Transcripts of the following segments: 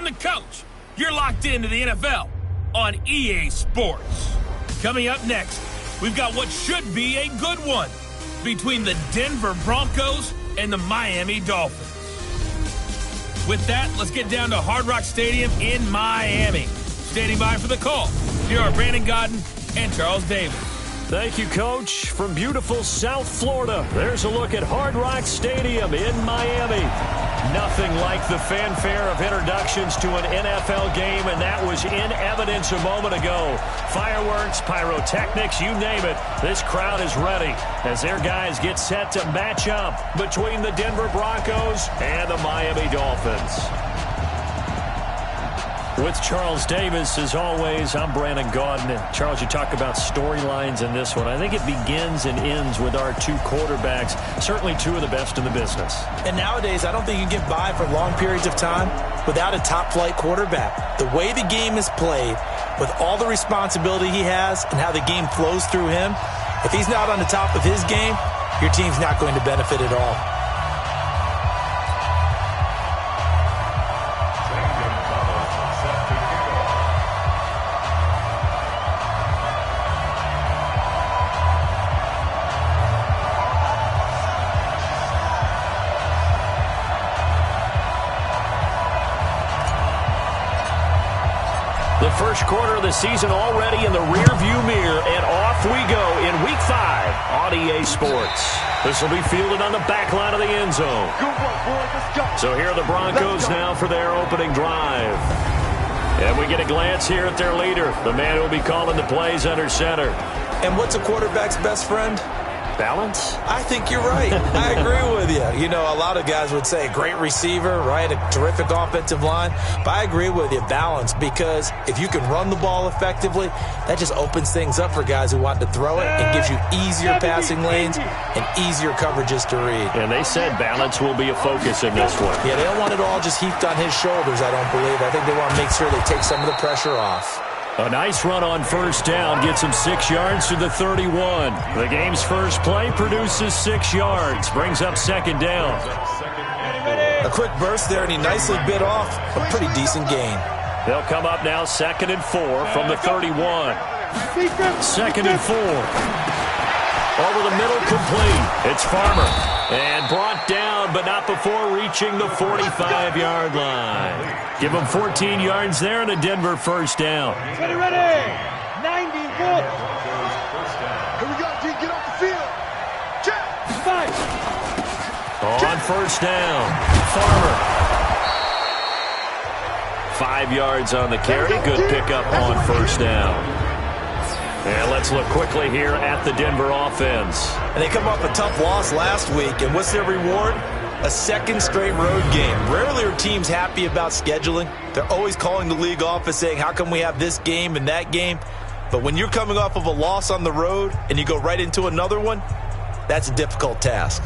I'm the coach. You're locked into the NFL on EA Sports. Coming up next, we've got what should be a good one between the Denver Broncos and the Miami Dolphins. With that, let's get down to Hard Rock Stadium in Miami. Standing by for the call, here are Brandon Godden and Charles Davis. Thank you, Coach. From beautiful South Florida, there's a look at Hard Rock Stadium in Miami. Nothing like the fanfare of introductions to an NFL game, and that was in evidence a moment ago. Fireworks, pyrotechnics, you name it. This crowd is ready as their guys get set to match up between the Denver Broncos and the Miami Dolphins. With Charles Davis, as always, I'm Brandon Gaudin. And Charles, you talk about storylines in this one. I think it begins and ends with our two quarterbacks, certainly two of the best in the business. And nowadays, I don't think you can get by for long periods of time without a top-flight quarterback. The way the game is played, with all the responsibility he has and how the game flows through him, if he's not on the top of his game, your team's not going to benefit at all. The first quarter of the season already in the rearview mirror, and off we go in Week 5 on EA Sports. This will be fielded on the back line of the end zone. So here are the Broncos now for their opening drive. And we get a glance here at their leader, the man who will be calling the plays under center. And what's a quarterback's best friend? Balance? I think you're right. I agree with you. You know, a lot of guys would say a great receiver, right? A terrific offensive line. But I agree with you, balance, because if you can run the ball effectively, that just opens things up for guys who want to throw it and gives you easier passing lanes and easier coverages to read. And they said balance will be a focus in this one. Yeah, they don't want it all just heaped on his shoulders, I don't believe. I think they want to make sure they take some of the pressure off. A nice run on first down gets him 6 yards to the 31. The game's first play produces 6 yards, brings up second down. A quick burst there, and he nicely bit off a pretty decent gain. They'll come up now 2nd and 4 from the 31. 2nd and 4. Over the middle, complete. It's Farmer. And brought down, but not before reaching the 45-yard line. Give him 14 yards there and a Denver first down. Ready, 90, good. Here we go, G, get off the field. Check. 5. On first down, Farmer. 5 yards on the carry. Good pickup on first down. And let's look quickly here at the Denver offense. And they come off a tough loss last week, and what's their reward? A second straight road game. Rarely are teams happy about scheduling. They're always calling the league office saying, how come we have this game and that game? But when you're coming off of a loss on the road and you go right into another one, that's a difficult task.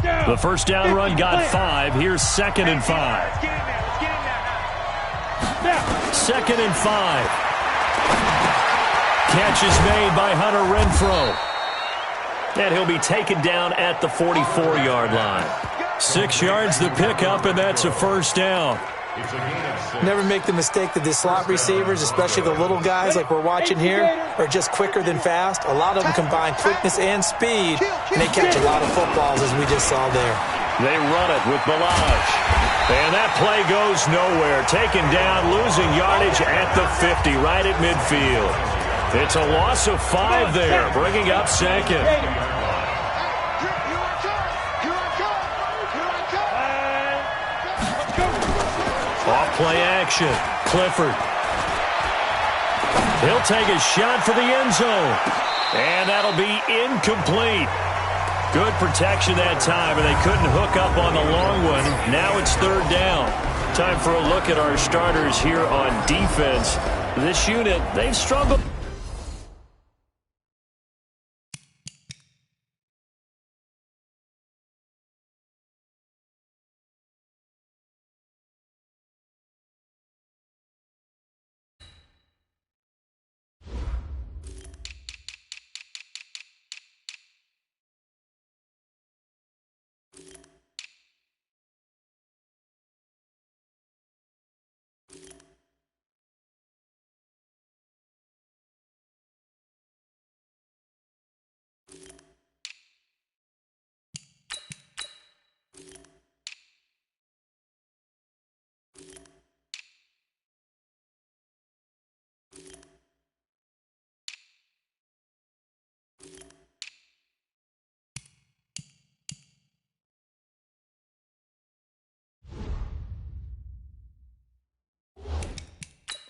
The first down run got 5. Here's 2nd and 5. 2nd and 5. Catch is made by Hunter Renfrow. And he'll be taken down at the 44-yard line. 6 yards the pickup, and that's a first down. Never make the mistake that the slot receivers, especially the little guys like we're watching here, are just quicker than fast. A lot of them combine quickness and speed, and they catch a lot of footballs, as we just saw there. They run it with Balaj. And that play goes nowhere. Taken down, losing yardage at the 50, right at midfield. It's a loss of 5 there, bringing up second. Off play action. Clifford. He'll take a shot for the end zone. And that'll be incomplete. Good protection that time, and they couldn't hook up on the long one. Now it's 3rd down. Time for a look at our starters here on defense. This unit, they've struggled.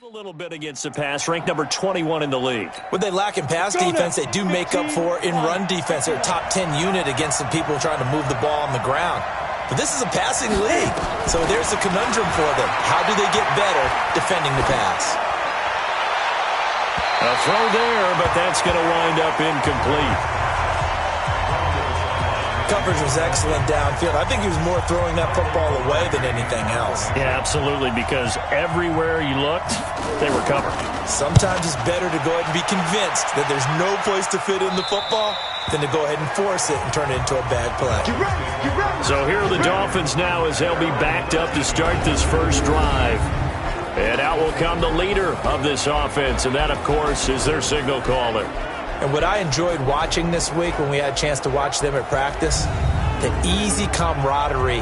A little bit against the pass, ranked number 21 in the league. What they lack in pass defense, they do make up for in run defense. They're a top 10 unit against some people trying to move the ball on the ground. But this is a passing league, so there's a conundrum for them. How do they get better defending the pass? A throw there, but that's going to wind up incomplete. Coverage was excellent downfield. I think he was more throwing that football away than anything else. Yeah, absolutely, because everywhere you looked, they were covered. Sometimes it's better to go ahead and be convinced that there's no place to fit in the football than to go ahead and force it and turn it into a bad play. Get ready, get ready. So here are the Dolphins now as they'll be backed up to start this first drive. And out will come the leader of this offense, and that, of course, is their signal caller. And what I enjoyed watching this week when we had a chance to watch them at practice, the easy camaraderie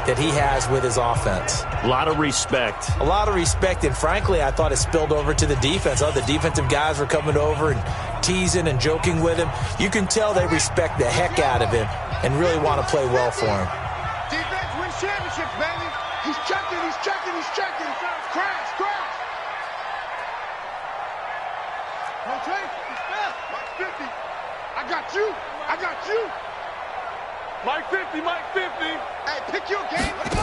that he has with his offense. A lot of respect. A lot of respect, and frankly, I thought it spilled over to the defense. All the defensive guys were coming over and teasing and joking with him. You can tell they respect the heck out of him and really want to play well for him. Defense wins championships, baby. He's checking, he's checking, he's checking. Crash, crash. Rotate. Mike 50. I got you. I got you. Mike 50, Mike 50. Hey, pick your game. Let's go.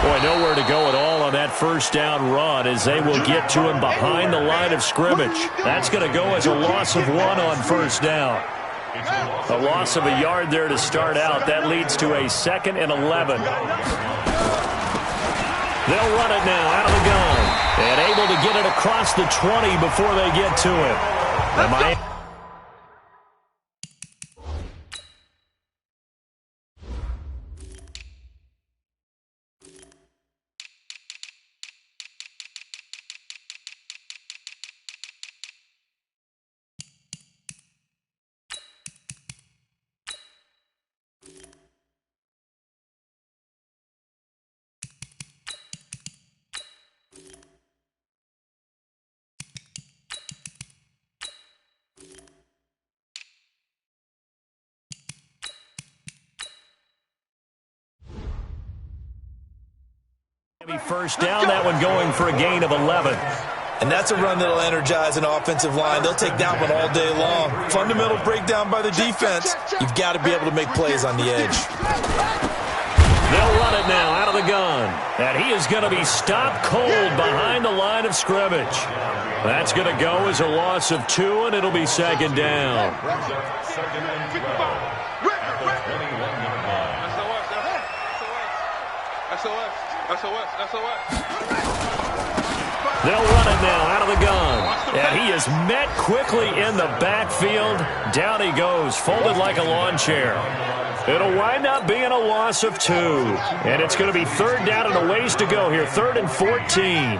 Boy, nowhere to go at all on that first down run as they will get to him behind the line of scrimmage. That's going to go as a loss of 1 on first down. A loss of a yard there to start out. That leads to a 2nd and 11. They'll run it now out of the gun. And able to get it across the 20 before they get to him. First down, that one going for a gain of 11. And that's a run that'll energize an offensive line. They'll take that one all day long. Fundamental breakdown by the defense. You've got to be able to make plays on the edge. They'll run it now out of the gun. And he is going to be stopped cold behind the line of scrimmage. That's going to go as a loss of 2, and it'll be 2nd down. They'll run it now out of the gun. And he is met quickly in the backfield. Down he goes, folded like a lawn chair. It'll wind up being a loss of 2. And it's going to be 3rd down and a ways to go here. 3rd and 14.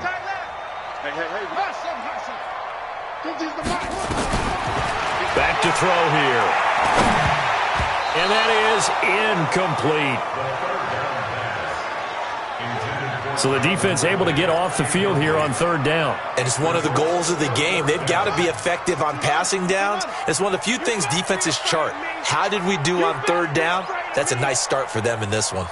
Back to throw here. And that is incomplete. So the defense able to get off the field here on 3rd down. And it's one of the goals of the game. They've got to be effective on passing downs. It's one of the few things defenses chart. How did we do on 3rd down? That's a nice start for them in this one.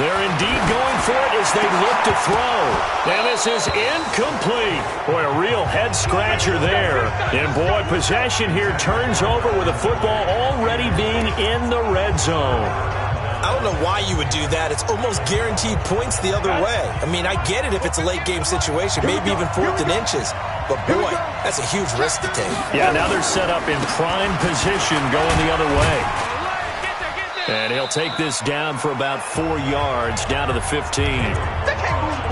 They're indeed going for it as they look to throw. And this is incomplete. Boy, a real head-scratcher there. And, boy, possession here turns over with the football already being in the red zone. I don't know why you would do that. It's almost guaranteed points the other way. I mean, I get it if it's a late-game situation, maybe even 4th and inches. But, boy, that's a huge risk to take. Yeah, now they're set up in prime position going the other way. And he'll take this down for about 4 yards, down to the 15.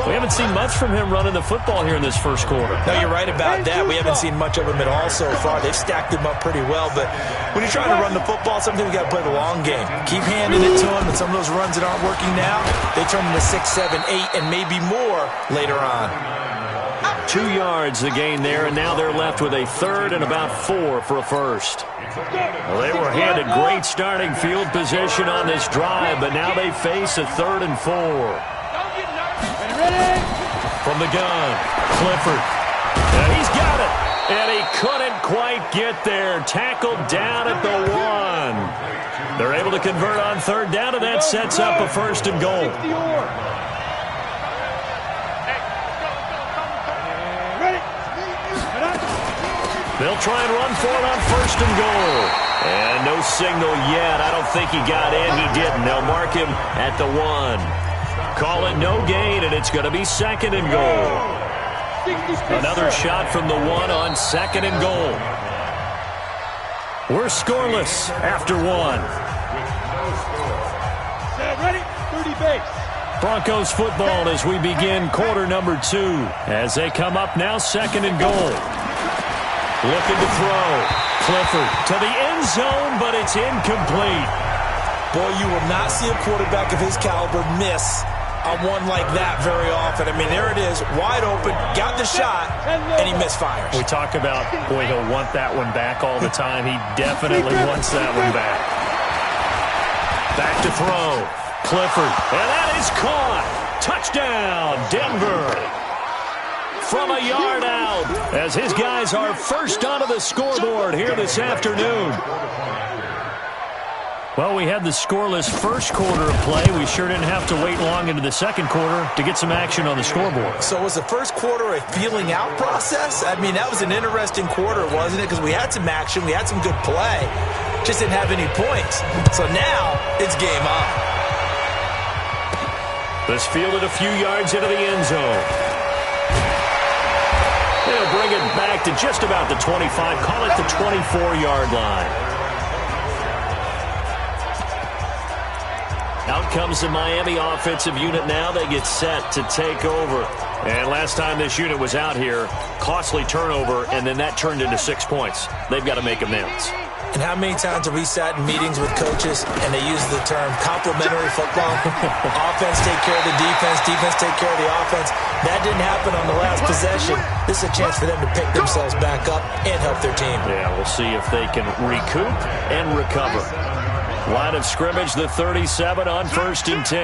We haven't seen much from him running the football here in this first quarter. No, you're right about that. We haven't seen much of him at all so far. They've stacked him up pretty well. But when you're trying to run the football, sometimes you got to play the long game. Keep handing it to him, and some of those runs that aren't working now, they turn into 6, 7, 8, and maybe more later on. 2 yards the gain there, and now they're left with a 3rd and about 4 for a first. Well, they were handed great starting field position on this drive, but now they face a 3rd and 4. From the gun, Clifford. And he's got it. And he couldn't quite get there. Tackled down at the 1. They're able to convert on third down, and that sets up a first and goal. They'll try and run for it on first and goal. And no signal yet. I don't think he got in. He didn't. They'll mark him at the 1. Call it no gain, and it's going to be second and goal. Another shot from the 1 on second and goal. We're scoreless after 1. Ready? 30 base. Broncos football as we begin quarter number 2. As they come up now, second and goal. Looking to throw. Clifford to the end zone, but it's incomplete. Boy, you will not see a quarterback of his caliber miss on one like that very often. I mean, there it is, wide open, got the shot, and he misfires. We talk about, boy, he'll want that one back all the time. He definitely wants that one back. Back to throw. Clifford, and that is caught. Touchdown, Denver. From a yard out, as his guys are first onto the scoreboard here this afternoon. Well, we had the scoreless first quarter of play. We sure didn't have to wait long into the second quarter to get some action on the scoreboard. So was the first quarter a feeling out process? I mean, that was an interesting quarter, wasn't it? Because we had some action, we had some good play, just didn't have any points. So now it's game on. This fielded a few yards into the end zone. They'll bring it back to just about the 25. Call it the 24-yard line. Out comes the Miami offensive unit now. They get set to take over. And last time this unit was out here, costly turnover, and then that turned into 6 points. They've got to make amends. And how many times have we sat in meetings with coaches and they use the term complementary football? Offense take care of the defense, defense take care of the offense. That didn't happen on the last possession. This is a chance for them to pick themselves back up and help their team. Yeah, we'll see if they can recoup and recover. Line of scrimmage, the 37 on first and 10.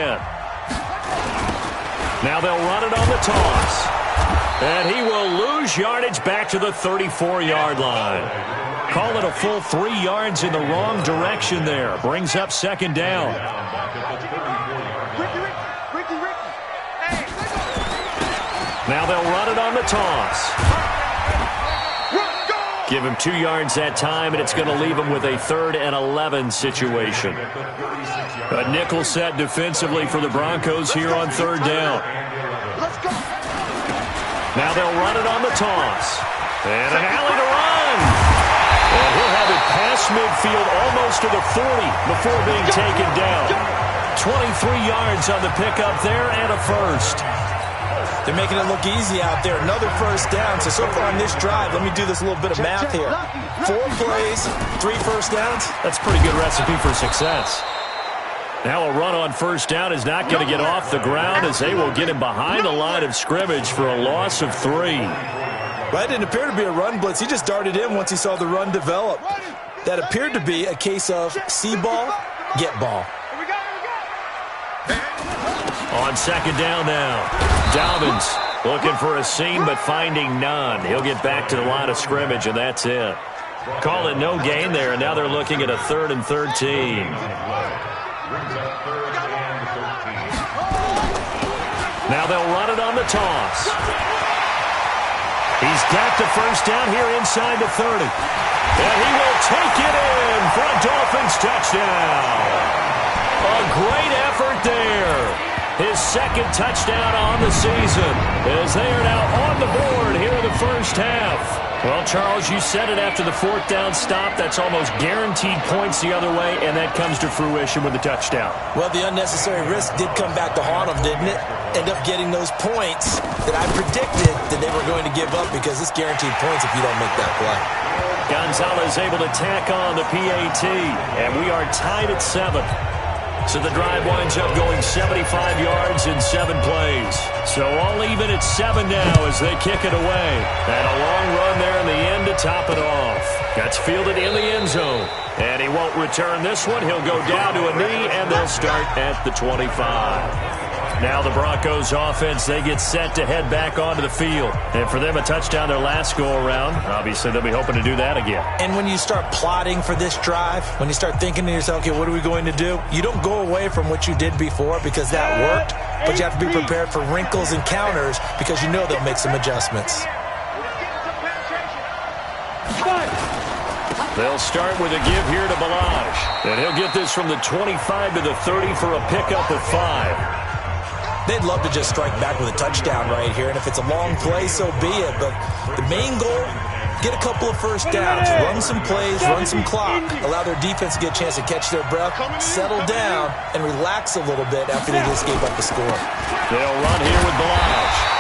Now they'll run it on the toss. And he will lose yardage back to the 34-yard line. Call it a full 3 yards in the wrong direction there. Brings up second down. Now they'll run it on the toss. Give him 2 yards that time, and it's going to leave him with a 3rd and 11 situation. A nickel set defensively for the Broncos here on third down. Now they'll run it on the toss. And an alley to run. And he'll have it past midfield almost to the 40 before being taken down. 23 yards on the pickup there and a first. They're making it look easy out there. Another first down. So far on this drive, let me do this little bit of math here. 4 plays, 3 first downs. That's a pretty good recipe for success. Now a run on first down is not going to get off the ground as they will get him behind the line of scrimmage for a loss of 3. Well, that didn't appear to be a run blitz. He just darted in once he saw the run develop. That appeared to be a case of see ball, get ball. On second down now. Dobbins looking for a seam but finding none. He'll get back to the line of scrimmage, and that's it. Call it no gain there, and now they're looking at a 3rd and 13. Now they'll run it on the toss. He's got the first down here inside the 30. And he will take it in for a Dolphins touchdown. A great effort there. His 2nd touchdown on the season as they are now on the board here in the first half. Well, Charles, you said it after the 4th down stop. That's almost guaranteed points the other way, and that comes to fruition with the touchdown. Well, the unnecessary risk did come back to haunt them, didn't it? End up getting those points that I predicted that they were going to give up because it's guaranteed points if you don't make that play. Gonzalez able to tack on the PAT, and we are tied at 7. So the drive winds up going 75 yards in 7 plays. So all even at 7 now as they kick it away. And a long run there in the end to top it off. That's fielded in the end zone. And he won't return this one. He'll go down to a knee, and they'll start at the 25. Now the Broncos offense, they get set to head back onto the field. And for them, a touchdown their last go-around. Obviously, they'll be hoping to do that again. And when you start plotting for this drive, when you start thinking to yourself, okay, what are we going to do? You don't go away from what you did before because that worked, but you have to be prepared for wrinkles and counters because you know they'll make some adjustments. They'll start with a give here to Balaj. And he'll get this from the 25 to the 30 for a pickup of 5. They'd love to just strike back with a touchdown right here, and if it's a long play, so be it. But the main goal, get a couple of first downs, run some plays, run some clock, allow their defense to get a chance to catch their breath, settle down, and relax a little bit after they just gave up the score. They'll run here with Balaj.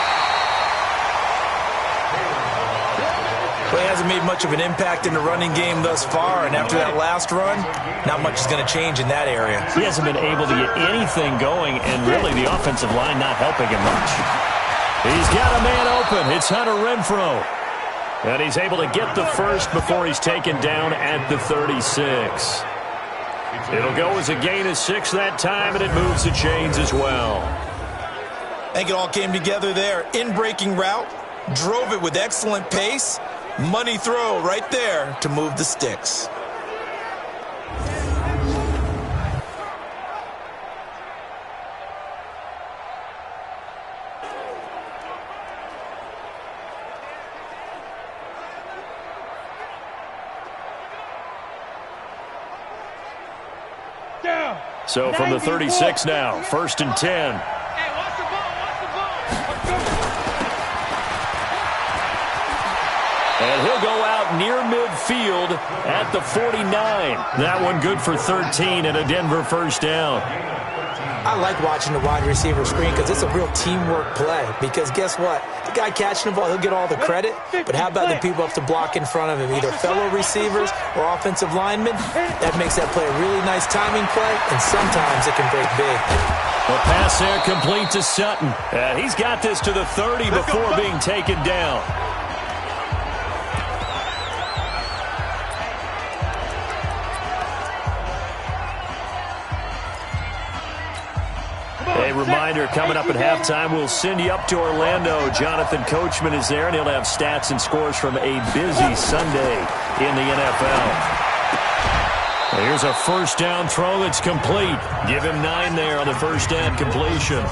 Well, he hasn't made much of an impact in the running game thus far, and after that last run, not much is going to change in that area. He hasn't been able to get anything going, and really the offensive line not helping him much. He's got a man open. It's Hunter Renfrow. And he's able to get the first before he's taken down at the 36. It'll go as a gain of 6 that time, and it moves the chains as well. I think it all came together there. In-breaking route, drove it with excellent pace. Money throw right there to move the sticks. So from the 36 now, 1st and 10. And he'll go out near midfield at the 49. That one good for 13 and a Denver first down. I like watching the wide receiver screen because it's a real teamwork play. Because guess what? The guy catching the ball, he'll get all the credit. But how about the people up to block in front of him, either fellow receivers or offensive linemen? That makes that play a really nice timing play, and sometimes it can break big. The pass there complete to Sutton. He's got this to the 30 before being taken down. A reminder, coming up at halftime, we'll send you up to Orlando. Jonathan Coachman is there, and he'll have stats and scores from a busy Sunday in the NFL. Here's a first down throw that's complete. Give him 9 there on the first down completion.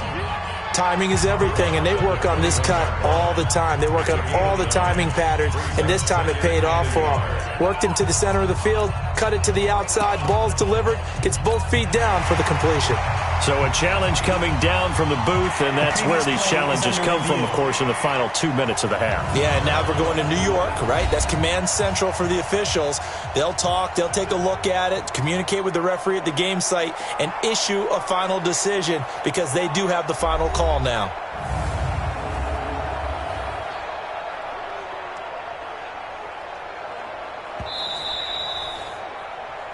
Timing is everything, and they work on this cut all the time. They work on all the timing patterns, and this time it paid off for them. Worked him to the center of the field, cut it to the outside, ball's delivered, gets both feet down for the completion. So a challenge coming down from the booth, and that's where these challenges come from, of course, in the final 2 minutes of the half. Yeah, and now we're going to New York, right? That's command central for the officials. They'll talk, they'll take a look at it, communicate with the referee at the game site, and issue a final decision because they do have the final call now.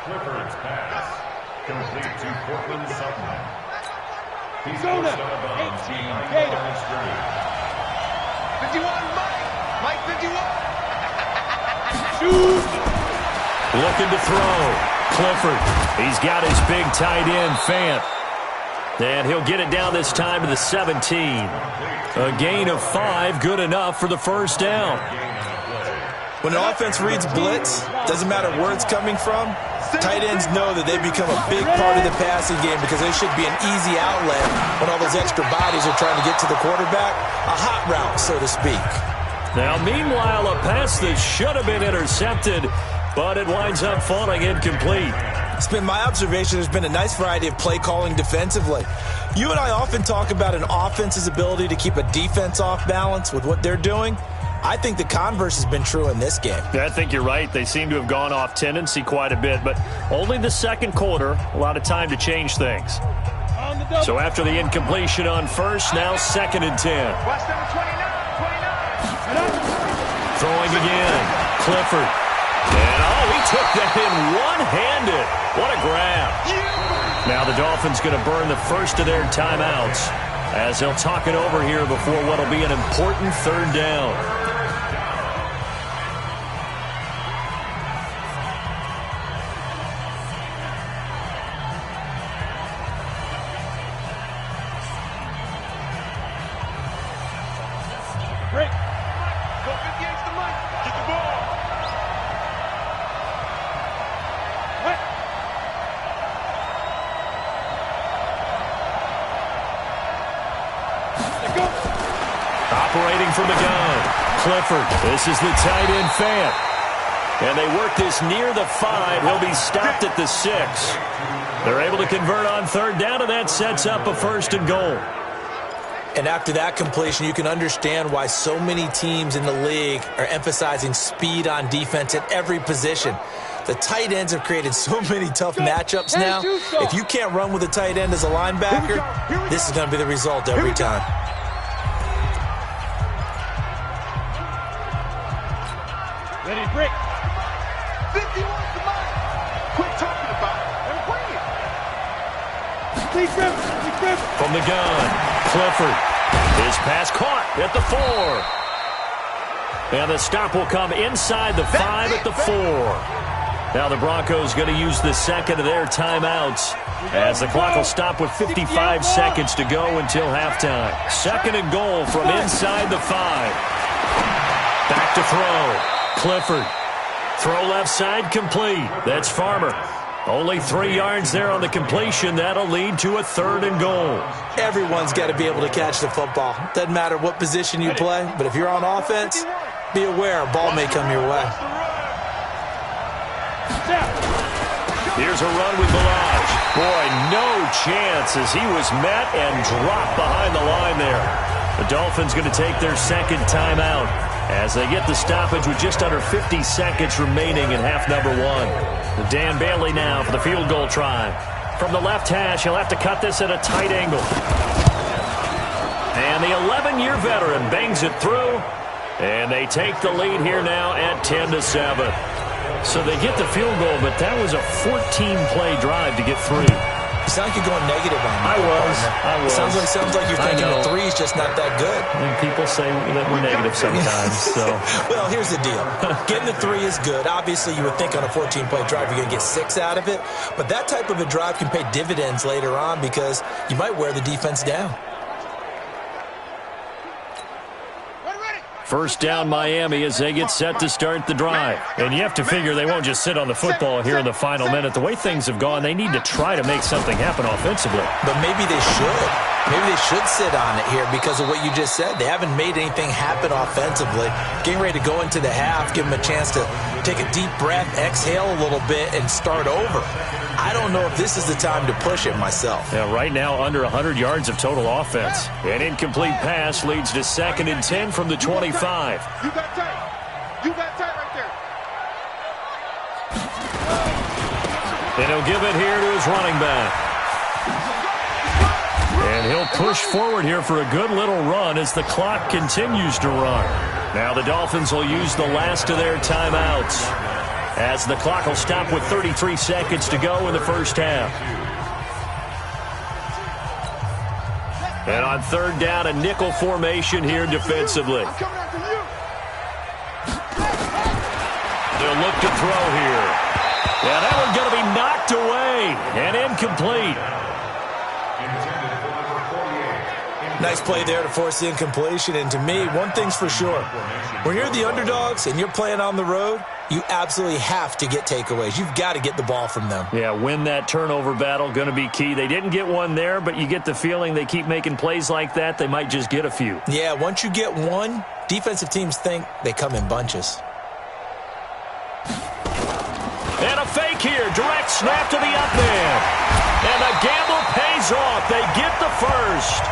Clifford's pass complete to Portland Sutton. He's Zona, forced out of bounds 18, behind Gator. the line of scrimmage. 51, Mike 51. Shoot! Looking to throw. Clifford, he's got his big tight end, Fant. And he'll get it down this time to the 17. A gain of 5, good enough for the first down. When an offense reads blitz, doesn't matter where it's coming from, tight ends know that they become a big part of the passing game because they should be an easy outlet when all those extra bodies are trying to get to the quarterback. A hot route, so to speak. Now, meanwhile, a pass that should have been intercepted, but it winds up falling incomplete. It's been my observation there's been a nice variety of play calling defensively. You and I often talk about an offense's ability to keep a defense off balance with what they're doing. I think the converse has been true in this game. Yeah, I think you're right. They seem to have gone off tendency quite a bit, but only the second quarter, a lot of time to change things. So after the incompletion on first, now 2nd and 10. Throwing again. Clifford. And, he took that in one-handed. What a grab. Now the Dolphins going to burn the first of their timeouts as they'll talk it over here before what will be an important 3rd down. break. Go 58's the mic. Get the ball. What? Let's go. Operating from the gun, Clifford. This is the tight end fan. And they work this near the 5. He'll be stopped at the 6. They're able to convert on third down, and that sets up a 1st and goal. And after that completion, you can understand why so many teams in the league are emphasizing speed on defense at every position. The tight ends have created so many tough matchups now. If you can't run with a tight end as a linebacker, this is going to be the result every time. Ready to break. 51's the mic. Quit talking about it. Let him bring it. Please grip. From the gun, Clifford. His pass caught at the 4. And the stop will come inside the 5 at the 4. Now the Broncos going to use the second of their timeouts as the clock will stop with 55 seconds to go until halftime. 2nd and goal from inside the 5. Back to throw. Clifford. Throw left side complete. That's Farmer. Only 3 yards there on the completion. That'll lead to a 3rd and goal. Everyone's got to be able to catch the football. Doesn't matter what position you play, but if you're on offense, be aware a ball may come your way. Here's a run with Balaj. Boy, no chance as he was met and dropped behind the line there. The Dolphins going to take their 2nd timeout as they get the stoppage with just under 50 seconds remaining in half number 1. Dan Bailey now for the field goal try. From the left hash, he'll have to cut this at a tight angle. And the 11-year veteran bangs it through. And they take the lead here now at 10-7. So they get the field goal, but that was a 14-play drive to get 3. You sound like you're going negative on me. I was. Sounds like you're thinking the 3 is just not that good. And people say that we're negative sometimes. So, well, here's the deal. Getting the 3 is good. Obviously, you would think on a 14-play drive you're going to get 6 out of it. But that type of a drive can pay dividends later on because you might wear the defense down. First down Miami as they get set to start the drive. And you have to figure they won't just sit on the football here in the final minute. The way things have gone, they need to try to make something happen offensively. But maybe they should. Maybe they should sit on it here because of what you just said. They haven't made anything happen offensively. Getting ready to go into the half, give them a chance to take a deep breath, exhale a little bit, and start over. I don't know if this is the time to push it myself. Yeah, right now under 100 yards of total offense. An incomplete pass leads to 2nd and 10 from the 25. You got tight. You got tight right there. And he'll give it here to his running back. And he'll push forward here for a good little run as the clock continues to run. Now the Dolphins will use the last of their timeouts as the clock will stop with 33 seconds to go in the first half. And on 3rd down, a nickel formation here defensively. They'll look to throw here. Yeah, that one's going to be knocked away and incomplete. Nice play there to force the incompletion. And to me, one thing's for sure. When you're the underdogs and you're playing on the road, you absolutely have to get takeaways. You've got to get the ball from them. Yeah, win that turnover battle, going to be key. They didn't get one there, but you get the feeling they keep making plays like that, they might just get a few. Yeah, once you get one, defensive teams think they come in bunches. And a fake here. Direct snap to the up man. And the gamble pays off. They get the first.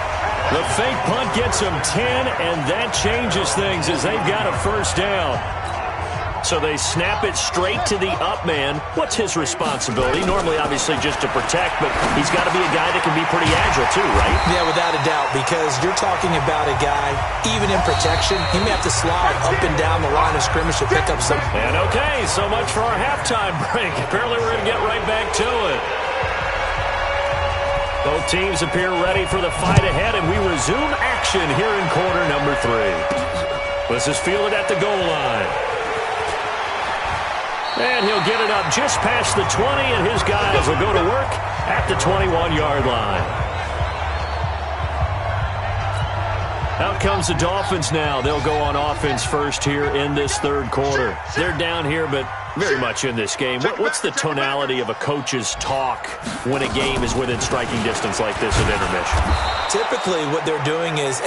The fake punt gets them 10, and that changes things as they've got a first down. So they snap it straight to the up man. What's his responsibility? Normally, obviously, just to protect, but he's got to be a guy that can be pretty agile too, right? Yeah, without a doubt, because you're talking about a guy, even in protection, he may have to slide up and down the line of scrimmage to pick up some. And okay, so much for our halftime break. Apparently, we're going to get right back to it. Both teams appear ready for the fight ahead, and we resume action here in quarter number 3. This is fielded at the goal line. And he'll get it up just past the 20, and his guys will go to work at the 21-yard line. Out comes the Dolphins now. They'll go on offense first here in this third quarter. They're down here, but very much in this game. What's the tonality of a coach's talk when a game is within striking distance like this at intermission? Typically, what they're doing is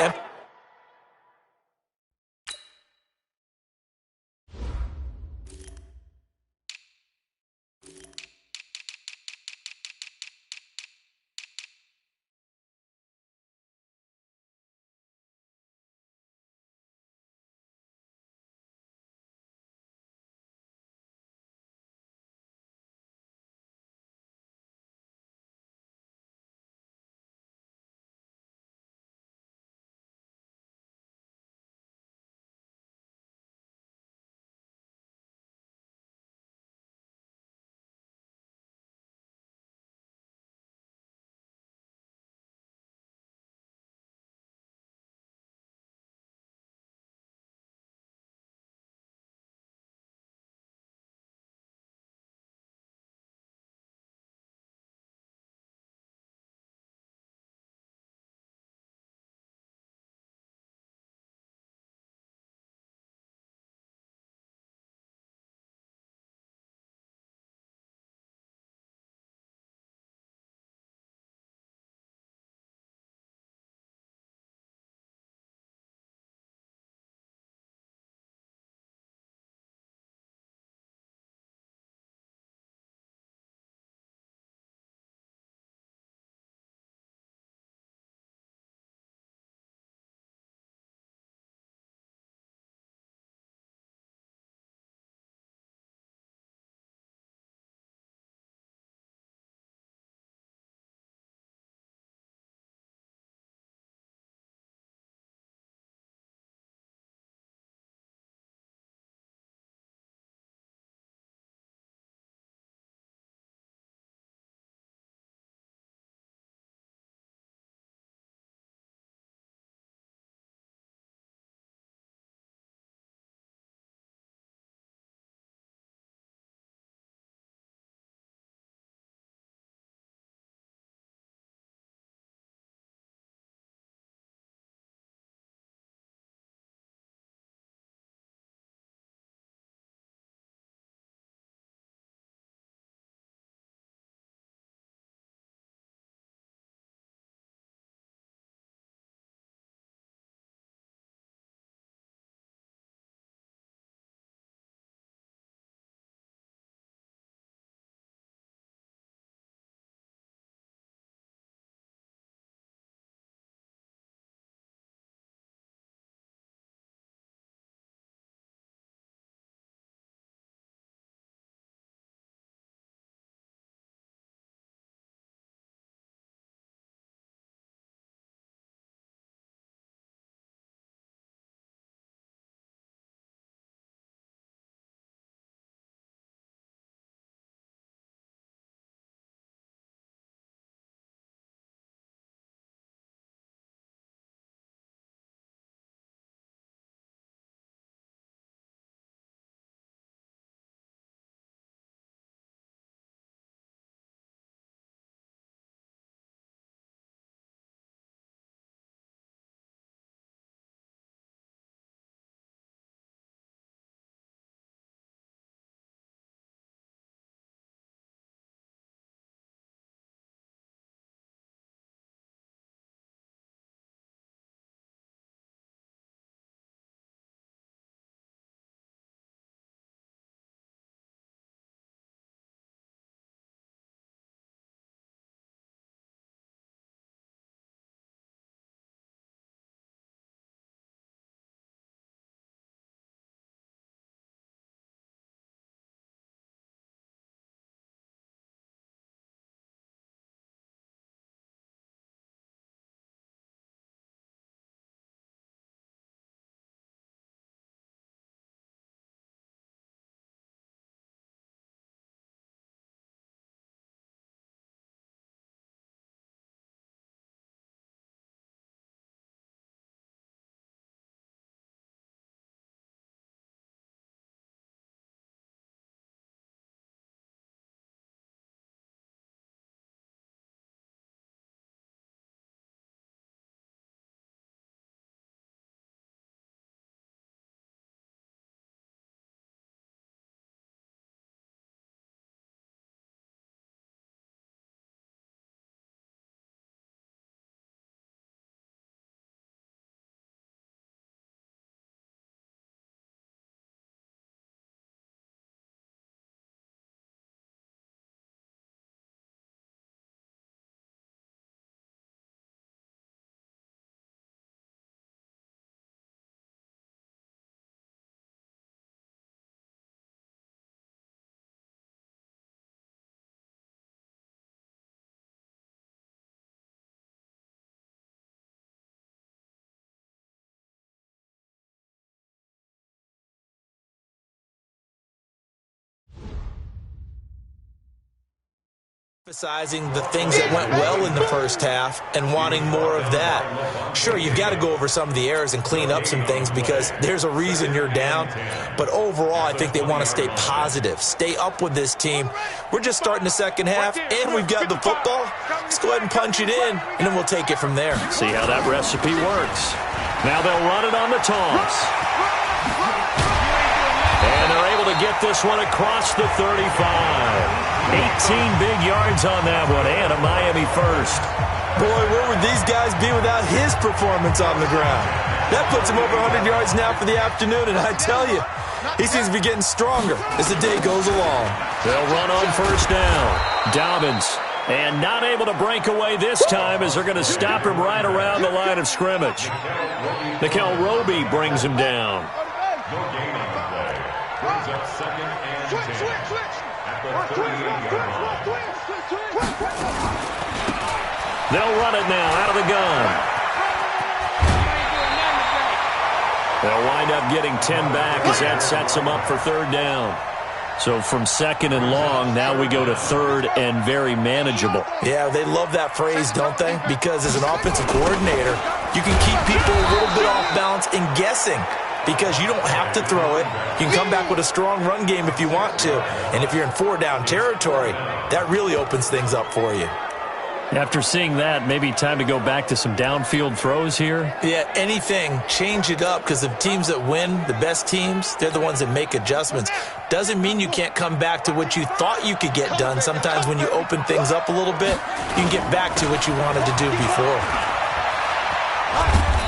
Emphasizing the things that went well in the first half and wanting more of that. Sure, you've got to go over some of the errors and clean up some things because there's a reason you're down. But overall, I think they want to stay positive, stay up with this team. We're just starting the second half, and we've got the football. Let's go ahead and punch it in, and then we'll take it from there. See how that recipe works. Now they'll run it on the toss. And they're able to get this one across the 35. 18 big yards on that one, and a Miami first. Boy, where would these guys be without his performance on the ground? That puts him over 100 yards now for the afternoon, and I tell you, he seems to be getting stronger as the day goes along. They'll run on first down. Dobbins, and not able to break away this time as they're going to stop him right around the line of scrimmage. Nickel Roby brings him down. No gain on the play. Brings up second and 10. They'll run it now out of the gun. They'll wind up getting 10 back as that sets them up for third down. So from second and long, now we go to third and very manageable. Yeah, they love that phrase, don't they? Because as an offensive coordinator, you can keep people a little bit off balance and guessing. Because you don't have to throw it. You can come back with a strong run game if you want to. And if you're in four-down territory, that really opens things up for you. After seeing that, maybe time to go back to some downfield throws here? Yeah, anything. Change it up because the teams that win, the best teams, they're the ones that make adjustments. Doesn't mean you can't come back to what you thought you could get done. Sometimes when you open things up a little bit, you can get back to what you wanted to do before.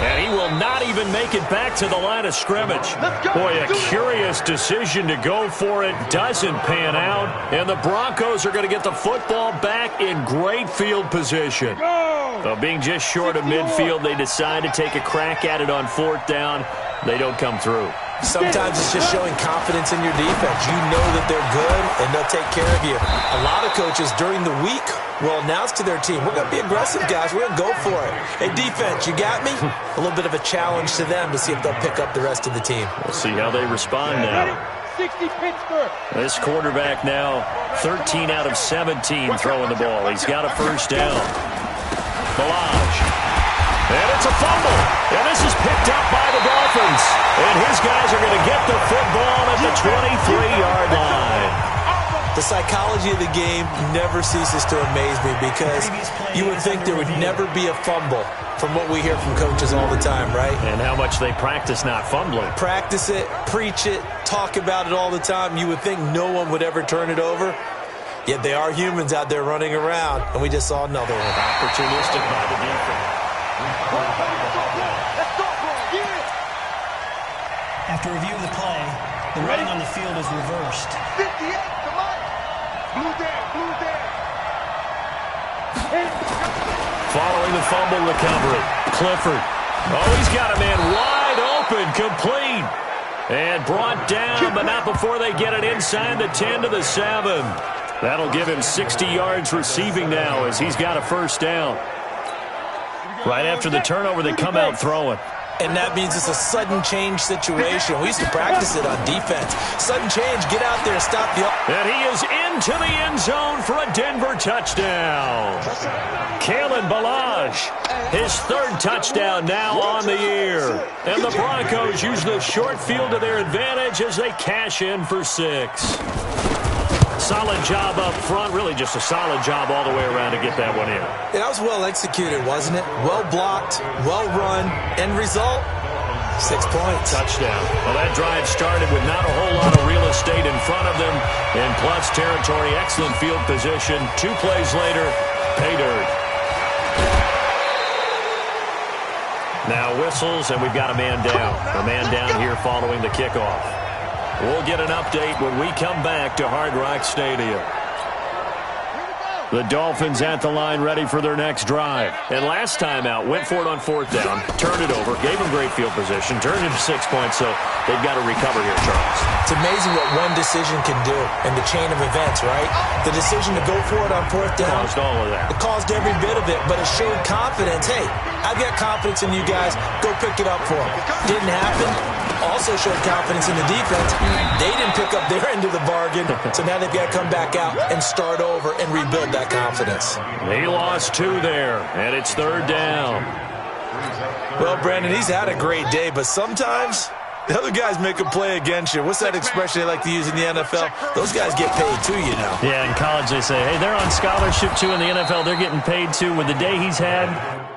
And he will not even make it back to the line of scrimmage. Boy, a curious decision to go for it. Doesn't pan out. And the Broncos are going to get the football back in great field position. Though being just short of midfield, they decide to take a crack at it on fourth down. They don't come through. Sometimes it's just showing confidence in your defense. You know that they're good, and they'll take care of you. A lot of coaches during the week will announce to their team, we're going to be aggressive, guys. We're going to go for it. Hey, defense, you got me? A little bit of a challenge to them to see if they'll pick up the rest of the team. We'll see how they respond now. 60 Pittsburgh. This quarterback now 13 out of 17 throwing the ball. He's got a first down. Balaj. And it's a fumble. And this is picked up by the Dolphins. And his guys are going to get the football at the 23-yard line. The psychology of the game never ceases to amaze me because you would think there would never be a fumble from what we hear from coaches all the time, right? And how much they practice not fumbling. Practice it, preach it, talk about it all the time. You would think no one would ever turn it over. Yet they are humans out there running around, and we just saw another one. Opportunistic by the defense. After review of the play, the running on the field is reversed. 58, come on. Blue down. Following the fumble recovery, Clifford. Oh, he's got a man wide open, complete. And brought down, but not before they get it inside the 10 to the 7. That'll give him 60 yards receiving now as he's got a first down. Right after the turnover, they come out throwing. And that means it's a sudden change situation. We used to practice it on defense. Sudden change, get out there, stop the... And he is into the end zone for a Denver touchdown. Kalen Balaj, his third touchdown now on the year. And the Broncos use the short field to their advantage as they cash in for 6. Solid job up front, really just a solid job all the way around to get that one in. That was well executed, wasn't it? Well blocked, well run, end result, 6 points. Touchdown. Well, that drive started with not a whole lot of real estate in front of them. In plus territory, excellent field position. 2 plays later, pay dirt. Now whistles, and we've got a man down. A man down here following the kickoff. We'll get an update when we come back to Hard Rock Stadium. The Dolphins at the line ready for their next drive. And last time out, went for it on fourth down, turned it over, gave them great field position, turned it to 6 points, so they've got to recover here, Charles. It's amazing what one decision can do in the chain of events, right? The decision to go for it on fourth down. Caused all of that. It caused every bit of it, but it showed confidence. Hey, I've got confidence in you guys. Go pick it up for them. Didn't happen. Also showed confidence in the defense. They didn't pick up their end of the bargain, so now they've got to come back out and start over and rebuild that confidence. They lost 2 there, and it's 3rd down. Well, Brandon, he's had a great day, but sometimes the other guys make a play against you. What's that expression they like to use in the NFL? Those guys get paid too, you know. Yeah, in college they say, hey, they're on scholarship too. In the NFL, they're getting paid too. With the day he's had,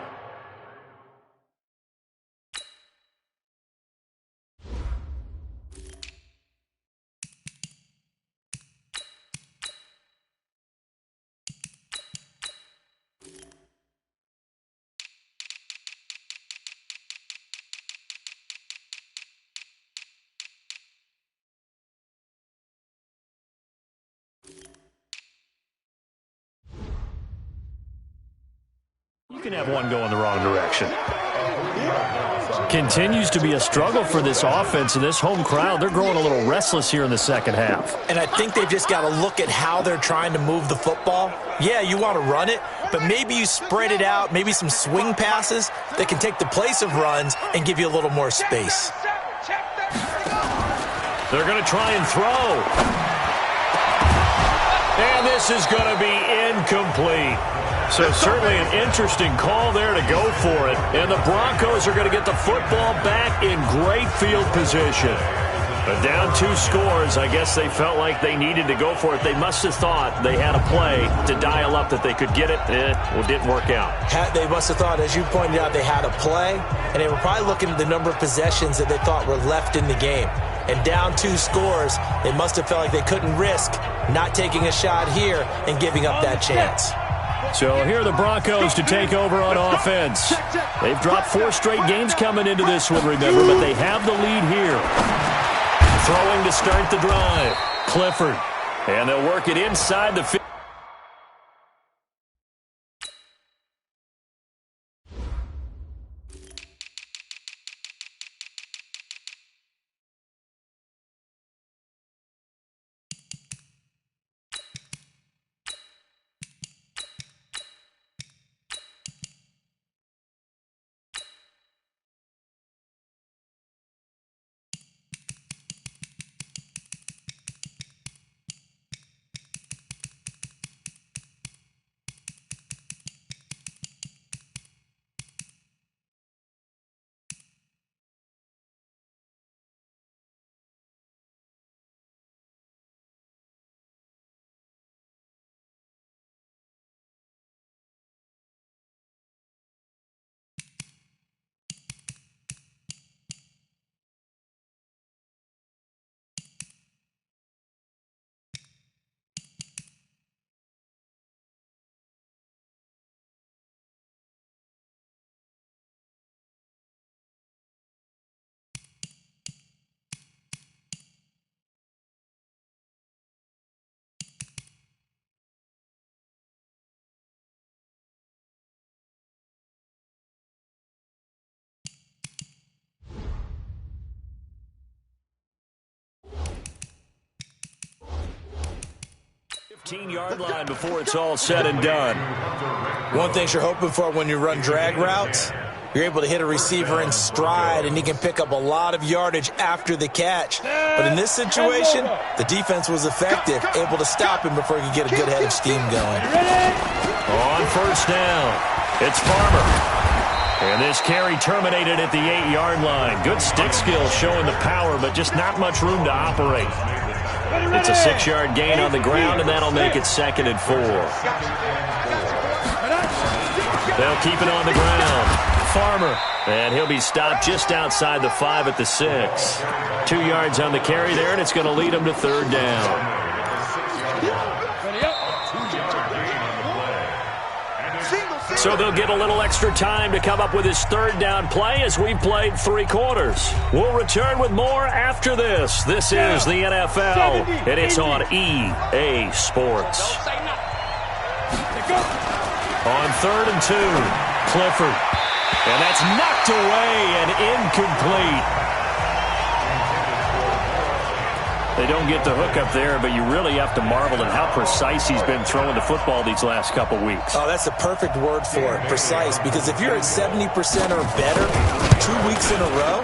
you can have one go in the wrong direction. Continues to be a struggle for this offense and this home crowd. They're growing a little restless here in the second half. And I think they've just got to look at how they're trying to move the football. Yeah, you want to run it, but maybe you spread it out, maybe some swing passes that can take the place of runs and give you a little more space. They're going to try and throw. And this is going to be incomplete. So certainly an interesting call there to go for it. And the Broncos are going to get the football back in great field position. But down 2 scores, I guess they felt like they needed to go for it. They must have thought they had a play to dial up that they could get it. Well, it didn't work out. They must have thought, as you pointed out, they had a play. And they were probably looking at the number of possessions that they thought were left in the game. And down 2 scores, they must have felt like they couldn't risk not taking a shot here and giving up that chance. So here are the Broncos to take over on offense. They've dropped 4 straight games coming into this one, remember, but they have the lead here. Throwing to start the drive. Clifford. And they'll work it inside the 50. Yard line before it's all said and done. One thing you're hoping for when you run drag routes, you're able to hit a receiver in stride and he can pick up a lot of yardage after the catch. But in this situation, the defense was effective, able to stop him before he could get a good head of steam going. On 1st down, it's Farmer. And this carry terminated at the 8-yard line. Good stick skills showing the power, but just not much room to operate. It's a 6-yard gain on the ground, and that'll make it 2nd and 4. They'll keep it on the ground. Farmer. And he'll be stopped just outside the 5 at the 6. 2 yards on the carry there, and it's going to lead him to 3rd down. So they'll get a little extra time to come up with his 3rd down play as we've played 3 quarters. We'll return with more after this. This is the NFL, and it's on EA Sports. On 3rd and 2, Clifford. And that's knocked away and incomplete. They don't get the hook up there, but you really have to marvel at how precise he's been throwing the football these last couple weeks. Oh, that's the perfect word for it, precise. Because if you're at 70% or better 2 weeks in a row,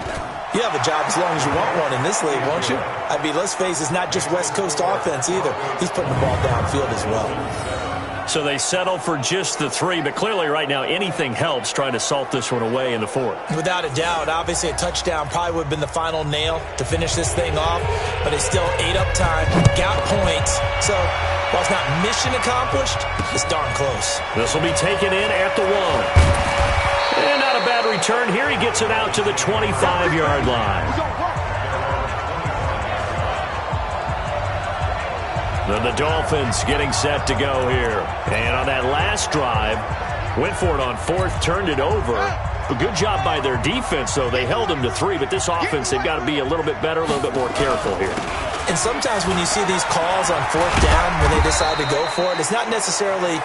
You have a job as long as you want one in this league, won't you? I mean, let's face it, it's not just West Coast offense either. He's putting the ball downfield as well. So they settle for just the 3, but clearly right now anything helps trying to salt this one away in the 4th. Without a doubt, obviously a touchdown probably would have been the final nail to finish this thing off, but it's still ate up time, got points. So while it's not mission accomplished, it's darn close. This will be taken in at the 1. And not a bad return here. He gets it out to the 25-yard line. Then the Dolphins getting set to go here. And on that last drive, went for it on 4th, turned it over. A good job by their defense, though. They held them to 3, but this offense, they've got to be a little bit better, a little bit more careful here. And sometimes when you see these calls on 4th down, when they decide to go for it, it's not necessarily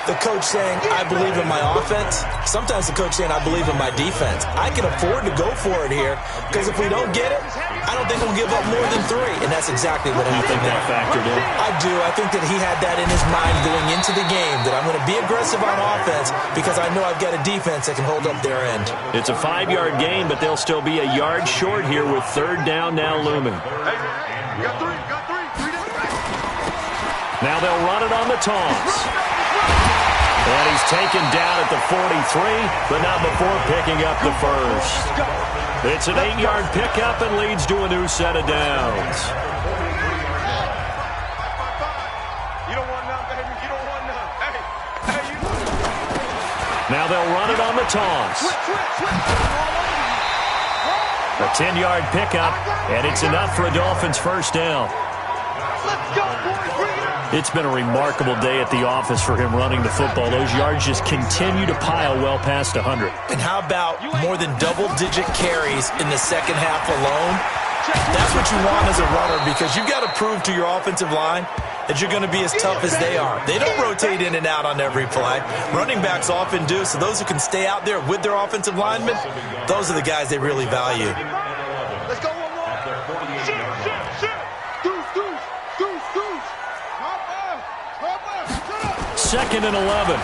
the coach saying, I believe in my offense. Sometimes the coach saying, I believe in my defense. I can afford to go for it here because if we don't get it, I don't think we'll give up more than 3. And that's exactly what happened. You think that factored in? I do. I think that he had that in his mind going into the game, that I'm going to be aggressive on offense because I know I've got a defense that can hold up their end. It's a 5-yard gain, but they'll still be a yard short here with 3rd down now looming. Got three. Now they'll run it on the toss. And he's taken down at the 43, but not before picking up the first. It's an 8-yard pickup and leads to a new set of downs. You don't want none, baby. You don't want none. Hey, you. Now they'll run it on the toss. A 10-yard pickup, and it's enough for a Dolphins first down. Let's go, boys. Bring it up. It's been a remarkable day at the office for him running the football. Those yards just continue to pile well past 100. And how about more than double-digit carries in the second half alone? That's what you want as a runner because you've got to prove to your offensive line that you're going to be as tough as they are. They don't rotate in and out on every play. Running backs often do, so those who can stay out there with their offensive linemen, those are the guys they really value. Let's go one more. Shit. Deuce. Second and 11.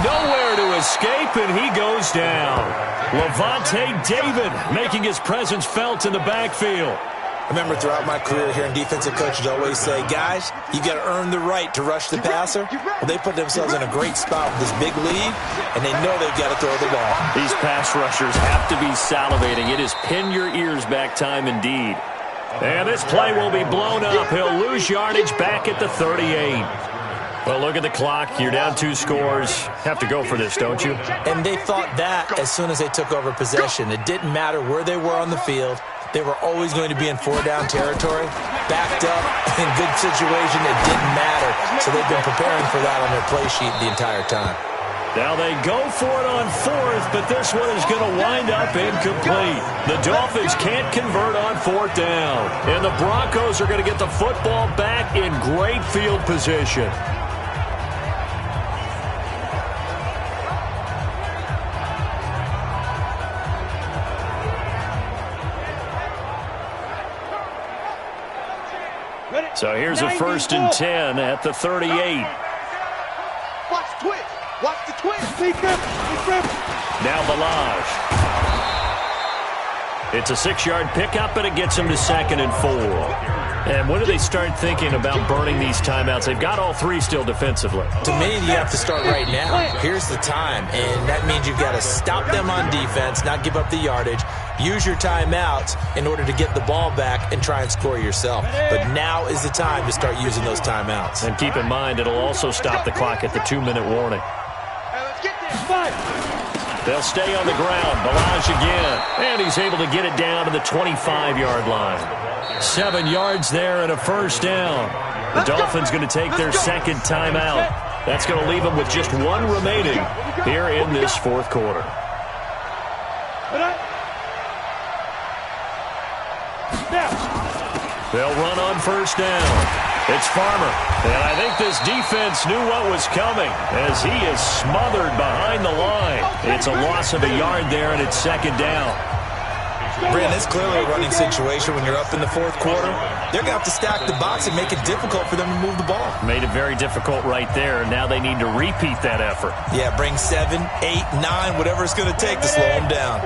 Nowhere to escape, and he goes down. Levante David making his presence felt in the backfield. I remember throughout my career hearing defensive coaches always say, guys, you got to earn the right to rush the passer. Well, they put themselves in a great spot with this big lead, and they know they've got to throw the ball. These pass rushers have to be salivating. It is pin your ears back time indeed. And this play will be blown up. He'll lose yardage back at the 38. Well, look at the clock. You're down 2 scores. Have to go for this, don't you? And they thought that as soon as they took over possession. It didn't matter where they were on the field. They were always going to be in 4-down territory. Backed up, in good situation, it didn't matter. So they've been preparing for that on their play sheet the entire time. Now they go for it on 4th, but this one is going to wind up incomplete. The Dolphins can't convert on 4th down. And the Broncos are going to get the football back in great field position. So here's a 1st and 10 at the 38. Watch the twitch. Watch the twitch. Now Balaj. It's a 6-yard pickup, and it gets him to 2nd and 4. And when do they start thinking about burning these timeouts? They've got all 3 still defensively. To me, you have to start right now. Here's the time, and that means you've got to stop them on defense, not give up the yardage, use your timeouts in order to get the ball back and try and score yourself. But now is the time to start using those timeouts. And keep in mind, it'll also stop the clock at the 2-minute warning. They'll stay on the ground. Balaj again. And he's able to get it down to the 25-yard line. 7 yards there and a first down. The Dolphins going to take their 2nd timeout. That's going to leave them with just 1 remaining here in this 4th quarter. They'll run on first down. It's Farmer. And I think this defense knew what was coming as he is smothered behind the line. It's a loss of a yard there, and it's 2nd down. Brandon, it's clearly a running situation when you're up in the fourth quarter. They're going to have to stack the box and make it difficult for them to move the ball. Made it very difficult right there, and now they need to repeat that effort. Yeah, bring 7, 8, 9, whatever it's going to take to slow them down.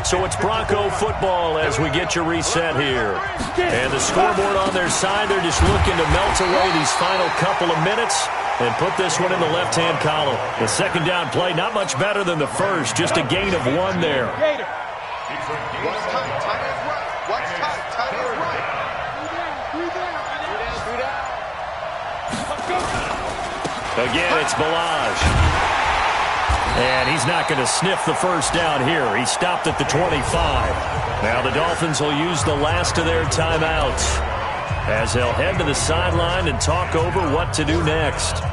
So it's Bronco football as we get your reset here. And the scoreboard on their side, they're just looking to melt away these final couple of minutes and put this one in the left-hand column. The second down play, not much better than the first, just a gain of 1 there. Watch tight, tight is right. Watch tight, tight is right. Again, it's Balaj. And he's not going to sniff the first down here. He stopped at the 25. Now the Dolphins will use the last of their timeouts as they'll head to the sideline and talk over what to do next.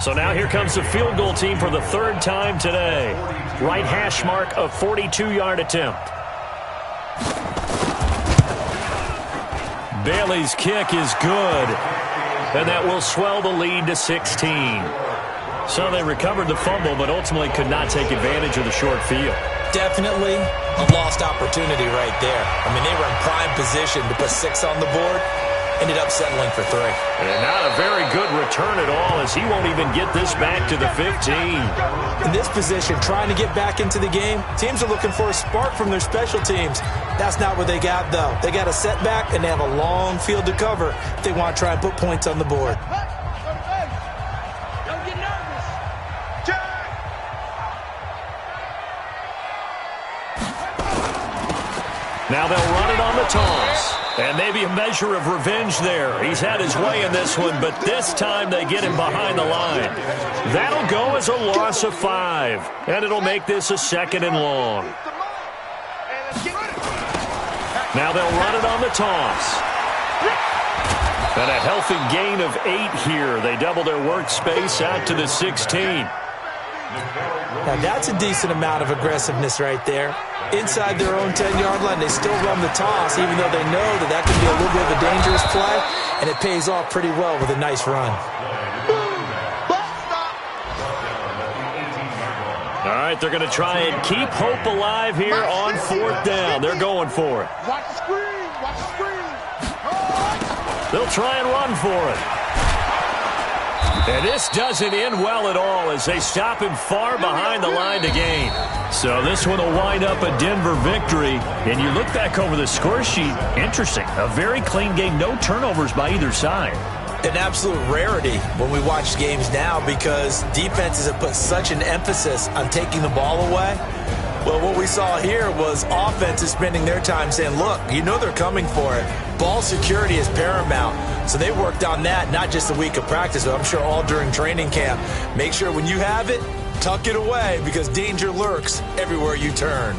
So now here comes the field goal team for the third time today. Right hash mark, a 42-yard attempt. Bailey's kick is good, and that will swell the lead to 16. So they recovered the fumble, but ultimately could not take advantage of the short field. Definitely a lost opportunity right there. I mean, they were in prime position to put 6 on the board. Ended up settling for 3. And not a very good return at all, as he won't even get this back to the 15. In this position, trying to get back into the game, teams are looking for a spark from their special teams. That's not what they got, though. They got a setback, and they have a long field to cover if they want to try and put points on the board. Now they'll run it on the toss. And maybe a measure of revenge there. He's had his way in this one, but this time they get him behind the line. That'll go as a loss of 5. And it'll make this a 2nd and long. Now they'll run it on the toss. And a healthy gain of 8 here. They double their workspace out to the 16. Now that's a decent amount of aggressiveness right there. Inside their own 10-yard line, they still run the toss, even though they know that that can be a little bit of a dangerous play, and it pays off pretty well with a nice run. All right, they're going to try and keep hope alive here on 4th down. They're going for it. Watch the screen, watch the screen. They'll try and run for it. And this doesn't end well at all as they stop him far behind the line to gain. So this one will wind up a Denver victory. And you look back over the score sheet, interesting. A very clean game, no turnovers by either side. An absolute rarity when we watch games now because defenses have put such an emphasis on taking the ball away. Well, what we saw here was offenses spending their time saying, look, you know they're coming for it. Ball security is paramount. So they worked on that, not just a week of practice, but I'm sure all during training camp. Make sure when you have it, tuck it away because danger lurks everywhere you turn.